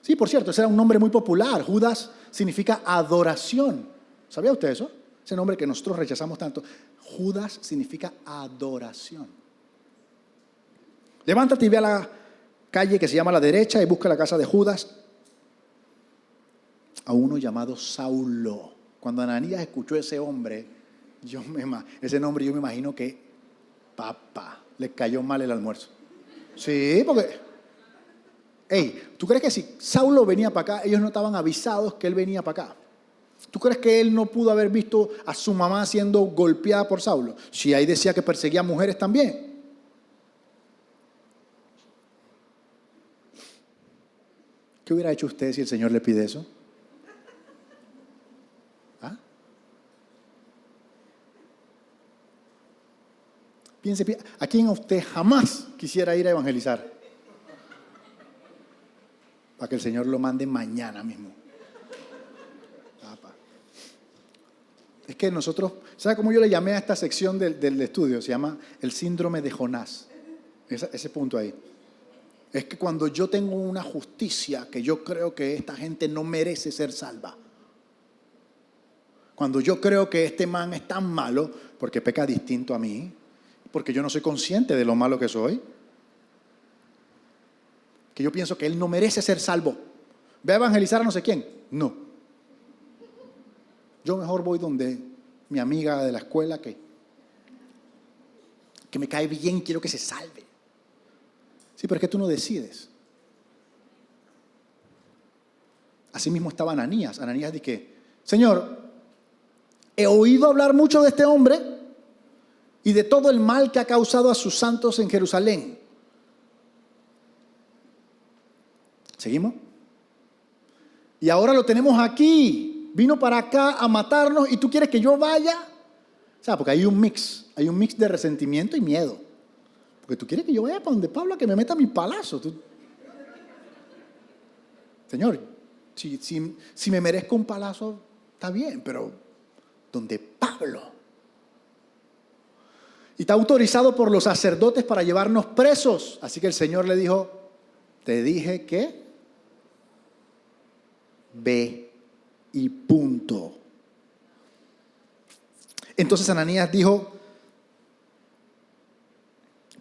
Sí, por cierto, ese era un nombre muy popular. Judas significa adoración. ¿Sabía usted eso? Ese nombre que nosotros rechazamos tanto. Judas significa adoración. Levántate y ve a la calle que se llama La Derecha y busca la casa de Judas, a uno llamado Saulo. Cuando Ananías escuchó ese hombre, ese nombre, yo me imagino que le cayó mal el almuerzo. Sí, porque, ¿tú crees que si Saulo venía para acá, ellos no estaban avisados que él venía para acá? ¿Tú crees que él no pudo haber visto a su mamá siendo golpeada por Saulo? Si ahí decía que perseguía mujeres también. ¿Qué hubiera hecho usted si el Señor le pide eso? Piense, ¿a quién usted jamás quisiera ir a evangelizar? Para que el Señor lo mande mañana mismo. Es que nosotros, ¿sabe cómo yo le llamé a esta sección del estudio? Se llama el síndrome de Jonás. Ese punto ahí. Es que cuando yo tengo una justicia que yo creo que esta gente no merece ser salva. Cuando yo creo que este man es tan malo porque peca distinto a mí, porque yo no soy consciente de lo malo que soy, que yo pienso que él no merece ser salvo. ¿Ve a evangelizar a no sé quién? No. Yo mejor voy donde mi amiga de la escuela que me cae bien, quiero que se salve. Sí, pero es que tú no decides. Así mismo estaba Ananías. Ananías dice, Señor, he oído hablar mucho de este hombre y de todo el mal que ha causado a sus santos en Jerusalén. ¿Seguimos? Y ahora lo tenemos aquí. Vino para acá a matarnos y tú quieres que yo vaya. O sea, porque hay un mix de resentimiento y miedo. Porque tú quieres que yo vaya para donde Pablo a que me meta mi palazo. Señor, si me merezco un palazo, está bien, pero donde Pablo. Y está autorizado por los sacerdotes para llevarnos presos. Así que el Señor le dijo, te dije que ve y punto. Entonces Ananías dijo,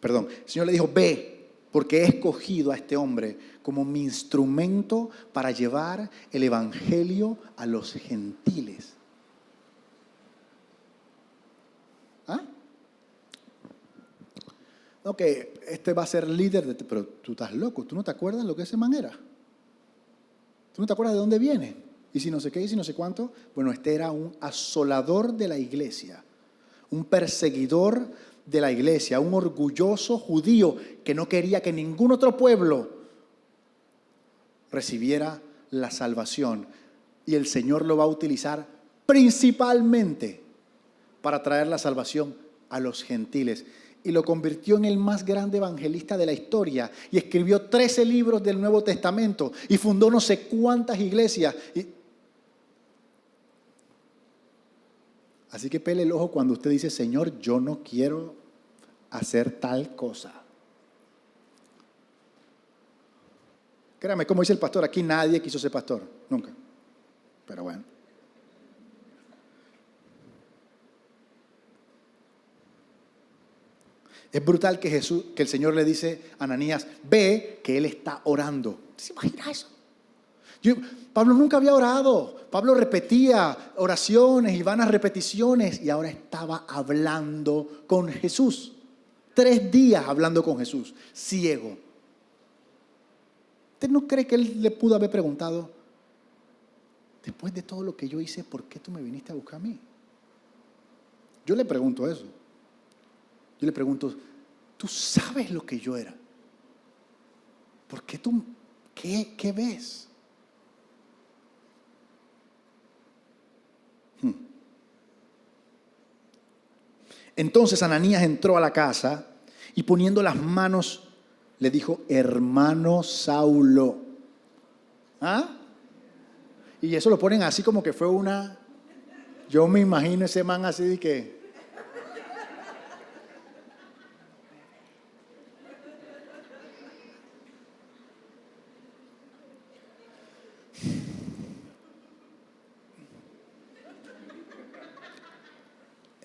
el Señor le dijo, ve, porque he escogido a este hombre como mi instrumento para llevar el evangelio a los gentiles. No, que este va a ser líder pero tú estás loco, tú no te acuerdas lo que ese man era. Tú no te acuerdas de dónde viene. Y si no sé qué, y si no sé cuánto. Bueno, este era un asolador de la iglesia, un perseguidor de la iglesia, un orgulloso judío que no quería que ningún otro pueblo recibiera la salvación. Y el Señor lo va a utilizar principalmente para traer la salvación a los gentiles. Y lo convirtió en el más grande evangelista de la historia. Y escribió 13 libros del Nuevo Testamento. Y fundó no sé cuántas iglesias. Así que pele el ojo cuando usted dice, Señor, yo no quiero hacer tal cosa. Créame, como dice el pastor, aquí nadie quiso ser pastor. Nunca. Pero bueno. Es brutal que el Señor le dice a Ananías, ve que él está orando. ¿Se imagina eso? Pablo nunca había orado. Pablo repetía oraciones y vanas repeticiones y ahora estaba hablando con Jesús. 3 días hablando con Jesús, ciego. ¿Usted no cree que él le pudo haber preguntado, después de todo lo que yo hice, ¿por qué tú me viniste a buscar a mí? Yo le pregunto eso. Yo le pregunto, ¿tú sabes lo que yo era? ¿Por qué tú, qué ves? Entonces Ananías entró a la casa y poniendo las manos le dijo, hermano Saulo. Y eso lo ponen así como que fue una... Yo me imagino ese man así de que...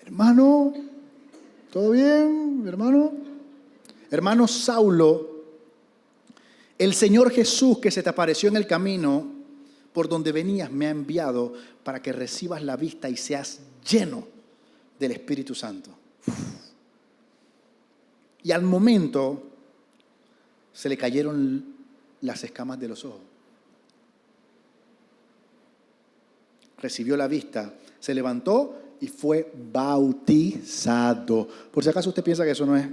Hermano, ¿todo bien, hermano? Hermano Saulo, el Señor Jesús que se te apareció en el camino por donde venías me ha enviado para que recibas la vista y seas lleno del Espíritu Santo. Y al momento se le cayeron las escamas de los ojos. Recibió la vista, se levantó y fue bautizado. Por si acaso usted piensa que eso no es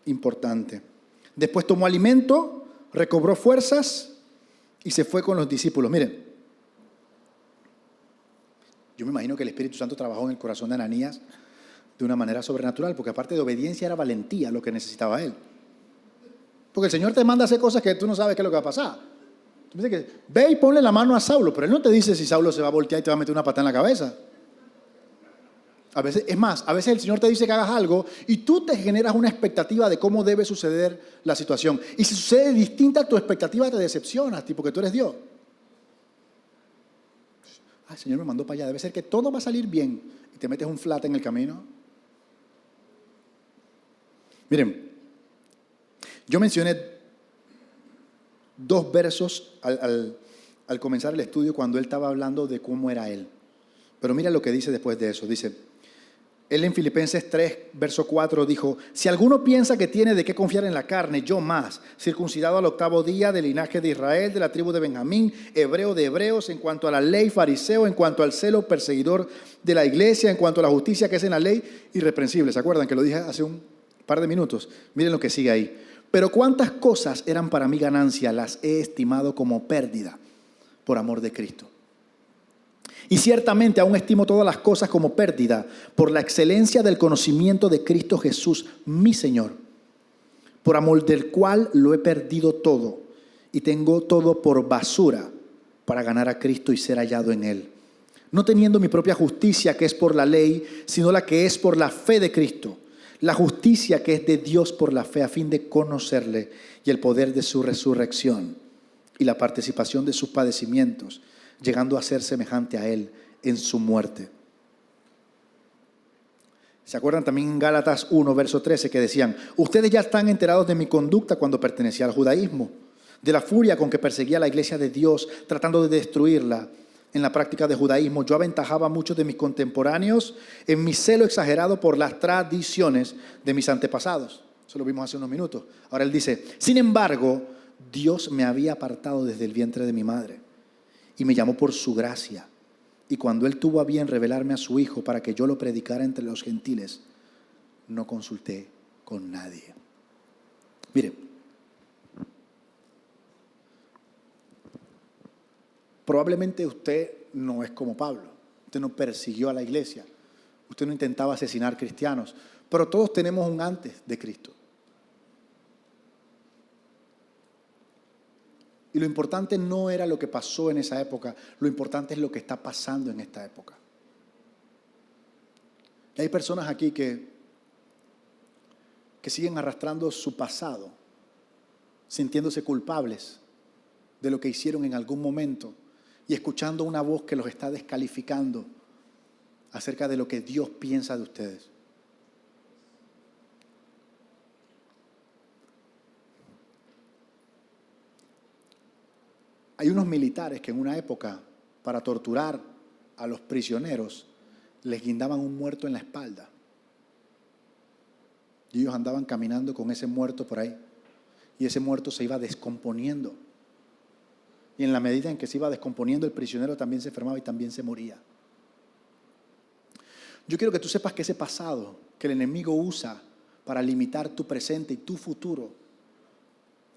importante. Después tomó alimento, recobró fuerzas y se fue con los discípulos. Miren, yo me imagino que el Espíritu Santo trabajó en el corazón de Ananías de una manera sobrenatural, porque aparte de obediencia era valentía lo que necesitaba él. Porque el Señor te manda a hacer cosas que tú no sabes qué es lo que va a pasar. Tú dices que ve y ponle la mano a Saulo, pero él no te dice si Saulo se va a voltear y te va a meter una patada en la cabeza. A veces, es más, a veces el Señor te dice que hagas algo y tú te generas una expectativa de cómo debe suceder la situación. Y si sucede distinta a tu expectativa, te decepcionas, tipo que tú eres Dios. El Señor me mandó para allá. Debe ser que todo va a salir bien y te metes un flat en el camino. Miren, yo mencioné 2 versos al comenzar el estudio cuando él estaba hablando de cómo era él. Pero mira lo que dice después de eso. Dice... Él en Filipenses 3, verso 4 dijo, si alguno piensa que tiene de qué confiar en la carne, yo más, circuncidado al 8º día, del linaje de Israel, de la tribu de Benjamín, hebreo de hebreos, en cuanto a la ley, fariseo, en cuanto al celo, perseguidor de la iglesia, en cuanto a la justicia que es en la ley, irreprensible. ¿Se acuerdan que lo dije hace un par de minutos? Miren lo que sigue ahí. Pero cuántas cosas eran para mí ganancia, las he estimado como pérdida por amor de Cristo. Y ciertamente aún estimo todas las cosas como pérdida por la excelencia del conocimiento de Cristo Jesús, mi Señor, por amor del cual lo he perdido todo y tengo todo por basura para ganar a Cristo y ser hallado en Él. No teniendo mi propia justicia que es por la ley, sino la que es por la fe de Cristo. La justicia que es de Dios por la fe a fin de conocerle y el poder de su resurrección y la participación de sus padecimientos, llegando a ser semejante a Él en su muerte. ¿Se acuerdan también en Gálatas 1, verso 13, que decían, ustedes ya están enterados de mi conducta cuando pertenecía al judaísmo, de la furia con que perseguía a la iglesia de Dios, tratando de destruirla en la práctica de judaísmo? Yo aventajaba a muchos de mis contemporáneos en mi celo exagerado por las tradiciones de mis antepasados. Eso lo vimos hace unos minutos. Ahora él dice, sin embargo, Dios me había apartado desde el vientre de mi madre y me llamó por su gracia. Y cuando Él tuvo a bien revelarme a su Hijo para que yo lo predicara entre los gentiles, no consulté con nadie. Mire, probablemente usted no es como Pablo. Usted no persiguió a la iglesia. Usted no intentaba asesinar cristianos. Pero todos tenemos un antes de Cristo. Y lo importante no era lo que pasó en esa época, lo importante es lo que está pasando en esta época. Y hay personas aquí que siguen arrastrando su pasado, sintiéndose culpables de lo que hicieron en algún momento y escuchando una voz que los está descalificando acerca de lo que Dios piensa de ustedes. Hay unos militares que en una época, para torturar a los prisioneros, les guindaban un muerto en la espalda. Y ellos andaban caminando con ese muerto por ahí. Y ese muerto se iba descomponiendo. Y en la medida en que se iba descomponiendo, el prisionero también se enfermaba y también se moría. Yo quiero que tú sepas que ese pasado que el enemigo usa para limitar tu presente y tu futuro,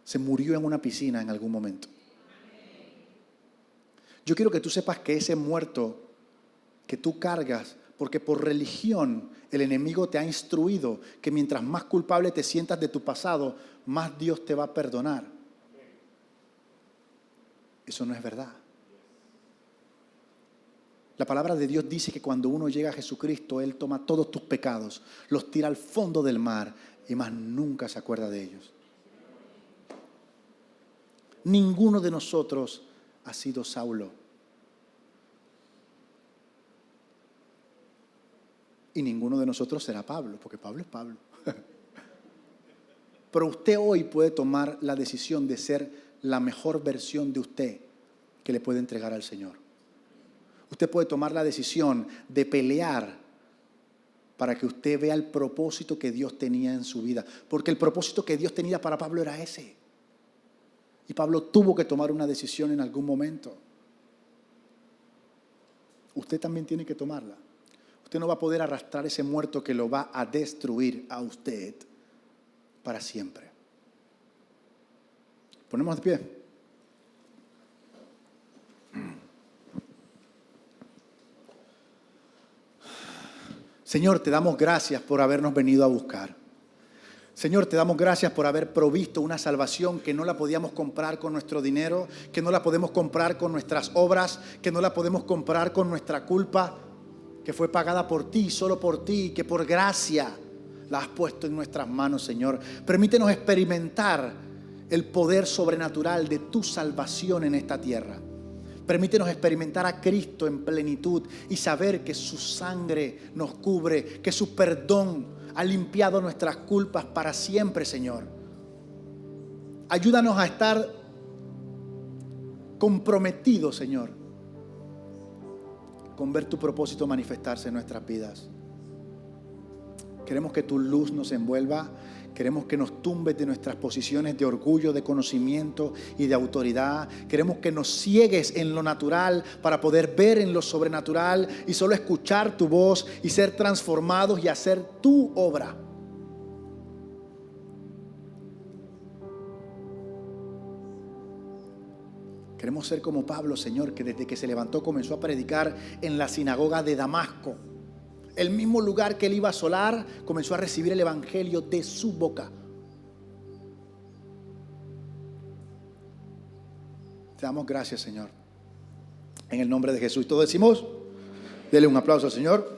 se murió en una piscina en algún momento. Yo quiero que tú sepas que ese muerto que tú cargas, porque por religión el enemigo te ha instruido que mientras más culpable te sientas de tu pasado, más Dios te va a perdonar. Eso no es verdad. La palabra de Dios dice que cuando uno llega a Jesucristo, Él toma todos tus pecados, los tira al fondo del mar y más nunca se acuerda de ellos. Ninguno de nosotros ha sido Saulo. Y ninguno de nosotros será Pablo, porque Pablo es Pablo. Pero usted hoy puede tomar la decisión de ser la mejor versión de usted que le puede entregar al Señor. Usted puede tomar la decisión de pelear para que usted vea el propósito que Dios tenía en su vida. Porque el propósito que Dios tenía para Pablo era ese. Y Pablo tuvo que tomar una decisión en algún momento. Usted también tiene que tomarla. Usted no va a poder arrastrar ese muerto que lo va a destruir a usted para siempre. Ponemos de pie. Señor, te damos gracias por habernos venido a buscar. Señor, te damos gracias por haber provisto una salvación que no la podíamos comprar con nuestro dinero, que no la podemos comprar con nuestras obras, que no la podemos comprar con nuestra culpa, que fue pagada por ti, solo por ti, que por gracia la has puesto en nuestras manos, Señor. Permítenos experimentar el poder sobrenatural de tu salvación en esta tierra. Permítenos experimentar a Cristo en plenitud y saber que su sangre nos cubre, que su perdón ha limpiado nuestras culpas para siempre, Señor. Ayúdanos a estar comprometidos, Señor, con ver tu propósito manifestarse en nuestras vidas. Queremos que tu luz nos envuelva. Queremos que nos tumbes de nuestras posiciones de orgullo, de conocimiento y de autoridad. Queremos que nos ciegues en lo natural para poder ver en lo sobrenatural y solo escuchar tu voz y ser transformados y hacer tu obra. Queremos ser como Pablo, Señor, que desde que se levantó comenzó a predicar en la sinagoga de Damasco. El mismo lugar que él iba a asolar, comenzó a recibir el evangelio de su boca. Te damos gracias, Señor. En el nombre de Jesús. Todos decimos, dele un aplauso al Señor.